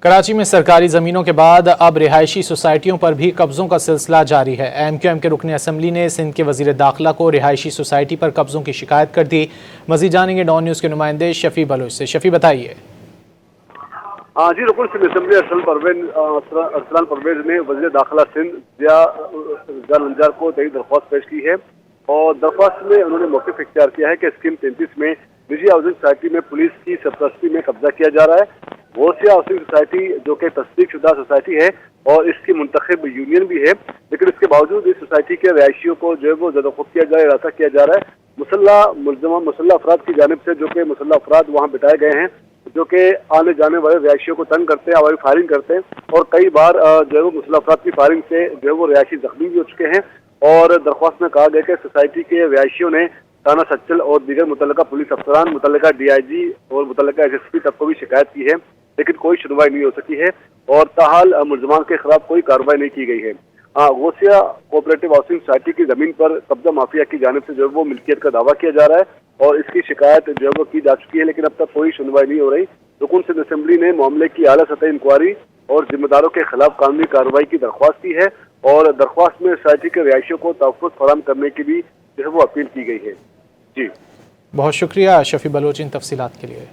कराची में सरकारी ज़मीनों के बाद अब रिहायशी सोसाइटियों पर भी कब्ज़ों का सिलसिला जारी है। एमक्यूएम के रुकन असम्बली ने सिंध के वज़ीर दाखिला को रिहायशी सोसाइटी पर कब्ज़ों की शिकायत कर दी। मज़ीद जानेंगे डॉन न्यूज़ के नुमाइंदे शफी बलोच से। शफी बताइए। जी, रुकन सिंध असम्बली अरसलान परवेज ने वज़ीर दाखिला सिंध ज़िया नंजार को तहरीर दरख्वास्त पेश की है और दरख्वास्त में उन्होंने मौक़िफ़ इख्तियार किया है कि स्कीम 33 में निजी हाउसिंग सोसाइटी में पुलिस की सरपरस्ती में कब्जा किया जा रहा है। गौसिया हाउसिंग सोसाइटी जो कि तस्दीक शुदा सोसाइटी है और इसकी मुंतखब यूनियन भी है, लेकिन इसके बावजूद इस सोसाइटी के रहायशियों को जो है वो ज़बरदस्ती किया जा रहा है, किया जा रहा है। मुसल्लह अफराद की जानिब से, जो कि मुसल्लह अफराद वहाँ बिठाए गए हैं, जो कि आने जाने वाले रहायशियों को तंग करते हैं, हवाई फायरिंग करते हैं और कई बार जो है वो मुसल्लह अफराद की फायरिंग से जो है वो रहायशी जख्मी भी हो चुके हैं। और दरख्वास्त में कहा गया कि सोसाइटी के रहायशियों ने थाना सच्चल और दीगर मुतल्लिका पुलिस अफसरान, मुतल्लिका DIG और मुतल्लिका SSP तक को भी शिकायत की है, लेकिन कोई सुनवाई नहीं हो सकी है और ताहाल मुलजमान के खिलाफ कोई कार्रवाई नहीं की गई है। गौसिया कोऑपरेटिव हाउसिंग सोसाइटी की जमीन पर कब्जा माफिया की जानिब से जो है वो मिल्कियत का दावा किया जा रहा है और इसकी शिकायत जो है वो की जा चुकी है, लेकिन अब तक कोई सुनवाई नहीं हो रही। रुकन सिंध असेंबली ने मामले की आला सतह इंक्वायरी और जिम्मेदारों के खिलाफ कानूनी कार्रवाई की दरख्वास्त की है और दरख्वास्त में सोसाइटी के रहायशियों को तहफ़्फ़ुज़ फराहम करने की भी जो है वो अपील की गई है। जी, बहुत शुक्रिया शफी बलोच इन तफसीलात के लिए।